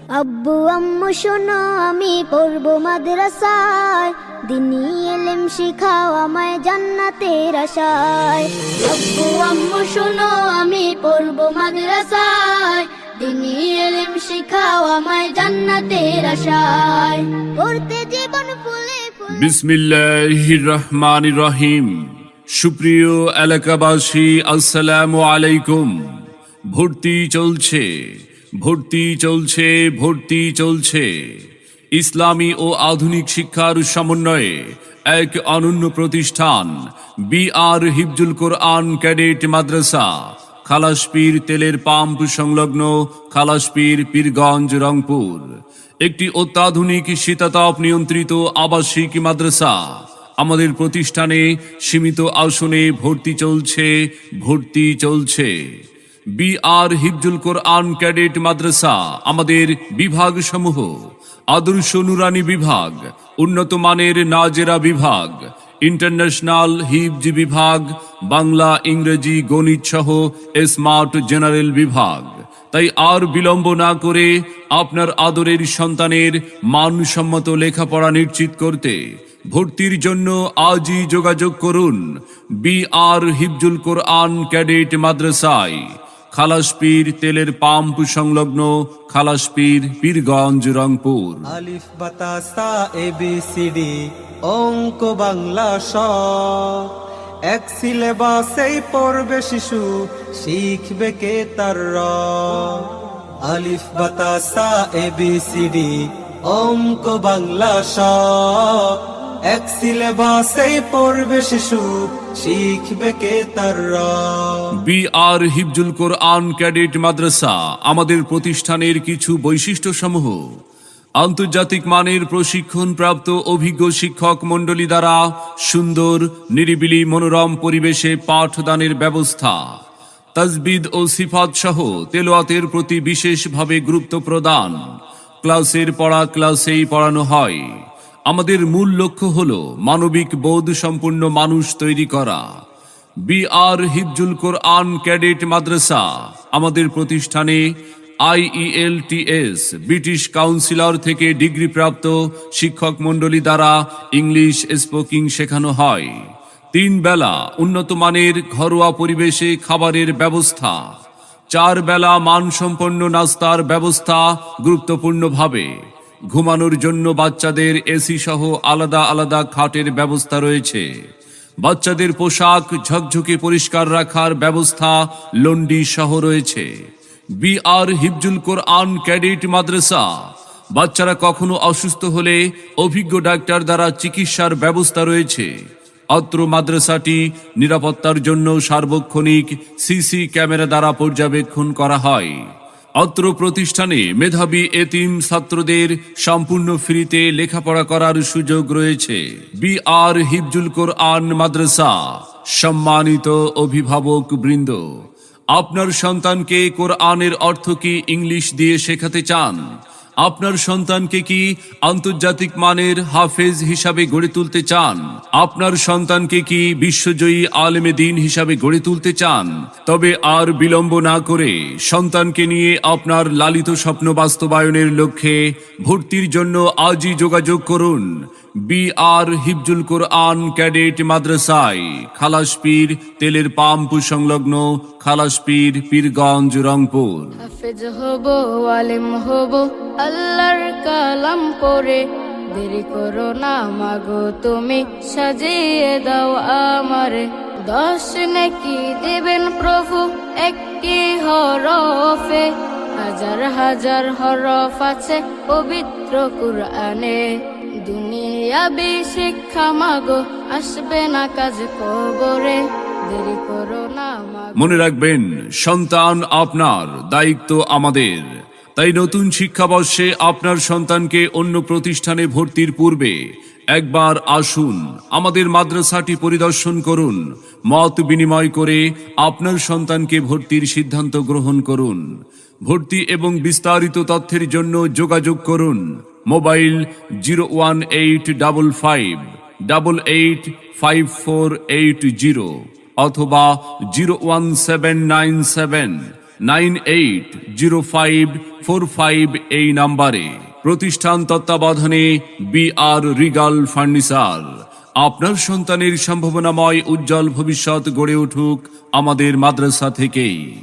আব্বু আম্মু শোনো আমি পড়বো মাদ্রাসায়, দিনী ইলম শিখাও আমায় জান্নাতের আশায়। আব্বু আম্মু শোনো আমি পড়বো মাদ্রাসায়, দিনী ইলম শিখাও আমায় জান্নাতের আশায়। পড়তে জীবন ফুলে ফুলে। বিসমিল্লাহির রহমানির রহিম। সুপ্রিয় এলাকাবাসী, আসসালামু আলাইকুম। ভর্তি চলছে, ভর্তি চলছে, ভর্তি চলছে। ইসলামী ও আধুনিক শিক্ষার সমন্বয়ে এক অনন্য প্রতিষ্ঠান বিআর হিফজুল কোরআন ক্যাডেট মাদ্রাসা, খালাসপীর তেলের পাম্প সংলগ্ন, খালাসপীর, পীরগঞ্জ, রংপুর। একটি অত্যাধুনিক শীতাতপ নিয়ন্ত্রিত আবাসিক মাদ্রাসা। আমাদের প্রতিষ্ঠানে সীমিত আসনে ভর্তি চলছে, ভর্তি চলছে। বিআর হিফজুল কোরআন ক্যাডেট মাদ্রাসা আমাদের বিভাগ সমূহ: আদর্শ নুরানি বিভাগ, উন্নত মানের নাজেরা বিভাগ, ইন্টারন্যাশনাল হিফজ বিভাগ, বাংলা, ইংরেজি, গণিত সহ স্মার্ট জেনারেল বিভাগ। তাই আর বিলম্ব না করে আপনার আদরের সন্তানের মানসম্মত লেখাপড়া নিশ্চিত করতে ভর্তির জন্য আজই যোগাযোগ করুন বিআর হিফজুল কোরআন ক্যাডেট মাদ্রাসায়, খালাসপীর তেলের পাম্প সংলগ্ন, খালাসপীর, পীরগঞ্জ, রংপুর। আলিফ বাতা সা এবিসিডি অঙ্ক বাংলা স, এক সিলেবাসেই পড়বে শিশু, শিখবে কে তার র। আলিফ বাতা সা এবিসিডি অঙ্ক বাংলা স, এক সিলেবাসেই পড়বে শিশু, শিখবে কে তার র। বিআর হিফজুল কোরআন ক্যাডেট মাদ্রাসা আমাদের প্রতিষ্ঠানের কিছু বৈশিষ্ট্য সমূহ: আন্তর্জাতিক মানের প্রশিক্ষণ প্রাপ্ত অভিজ্ঞ শিক্ষক মণ্ডলী দ্বারা সুন্দর, নিরিবিলি, মনোরম পরিবেশে পাঠদানের ব্যবস্থা। তাজবিদ ও সিফাত সহ তেলাওয়াতের প্রতি বিশেষভাবে গুরুত্ব প্রদান। ক্লাসের পড়া ক্লাসেই পড়ানো হয়। আমাদের মূল লক্ষ্য হল মানবিক বোধ সম্পন্ন মানুষ তৈরি করা। বিআর হিফজুল কোরআন ক্যাডেট মাদ্রাসা আমাদের প্রতিষ্ঠানে IELTS ব্রিটিশ কাউন্সিলর থেকে ডিগ্রিপ্রাপ্ত শিক্ষক মণ্ডলী দ্বারা ইংলিশ স্পোকিং শেখানো হয়। 3 বেলা উন্নত মানের ঘরোয়া পরিবেশে খাবারের ব্যবস্থা। 4 বেলা মানসম্পন্ন নাস্তার ব্যবস্থা। গুরুত্বপূর্ণভাবে ঘুমানোর জন্য বাচ্চাদের এসি সহ আলাদা আলাদা খাটের ব্যবস্থা রয়েছে। বাচ্চাদের পোশাক ঝকঝকে পরিষ্কার রাখার ব্যবস্থা লন্ডি সহ রয়েছে। বিআর হিফজুল কোরআন ক্যাডেট মাদ্রাসা বাচ্চারা কখনো অসুস্থ হলে অভিজ্ঞ ডাক্তার দ্বারা চিকিৎসার ব্যবস্থা রয়েছে। অত্র মাদ্রাসাটি নিরাপত্তার জন্য সার্বক্ষণিক সিসি ক্যামেরা দ্বারা পর্যবেক্ষণ করা হয়। অত্র প্রতিষ্ঠানে মেধাবী এতিম ছাত্রদের সম্পূর্ণ ফ্রিতে লেখাপড়া করার সুযোগ রয়েছে। বিআর হিফজুল কোরআন মাদ্রাসা। সম্মানিত অভিভাবক বৃন্দ, আপনার সন্তানকে কোরআনের অর্থ কি ইংলিশ দিয়ে শেখাতে চান? আপনার সন্তানকে কি আন্তর্জাতিক মানের হাফেজ হিসাবে গড়ে তুলতে চান? আপনার সন্তানকে কি বিশ্বজয়ী আলেমে দ্বীন হিসাবে গড়ে তুলতে চান? তবে আর বিলম্ব না করে সন্তানকে নিয়ে আপনার লালিত স্বপ্ন বাস্তবায়নের লক্ষ্যে ভর্তির জন্য আজই যোগাযোগ করুন বিআর হিফজুল কোরআন ক্যাডেট মাদ্রাসায়, খালাসপীর তেলের পাম্প সংলগ্ন, খালাসপীর, পীরগঞ্জ, রংপুর। হাফেজ হব, আলেম হব, আল্লাহর কালাম পড়ে, দেরি করো না মাগো তুমি, সাজিয়ে দাও আমারে। 10 নেকি দেবেন প্রভু একটি হরফে, হাজার হাজার হরফ আছে পবিত্র কুরআনে। দুনিয়াবি শিক্ষা মাগো আসবে না কাজ কবরে, দেরি করো না মাগো। মনে রাখবেন, সন্তান আপনার, দায়িত্ব আমাদের। তাই নতুন শিক্ষাবর্ষে আপনার সন্তানকে অন্য প্রতিষ্ঠানে ভর্তির পূর্বে একবার আসুন, আমাদের মাদ্রাসাটি পরিদর্শন করুন। মত বিনিময় করে আপনার সন্তানকে ভর্তির সিদ্ধান্ত গ্রহণ করুন। ভর্তি এবং বিস্তারিত তথ্যের জন্য যোগাযোগ করুন মোবাইল 01855885480 অথবা 01797 980545 এই নাম্বারে। প্রতিষ্ঠান তত্ত্বাবধানে BR রিগাল ফার্নিচার। আপনার সন্তানের সম্ভাবনাময় উজ্জ্বল ভবিষ্যৎ গড়ে উঠুক আমাদের মাদ্রাসা থেকেই।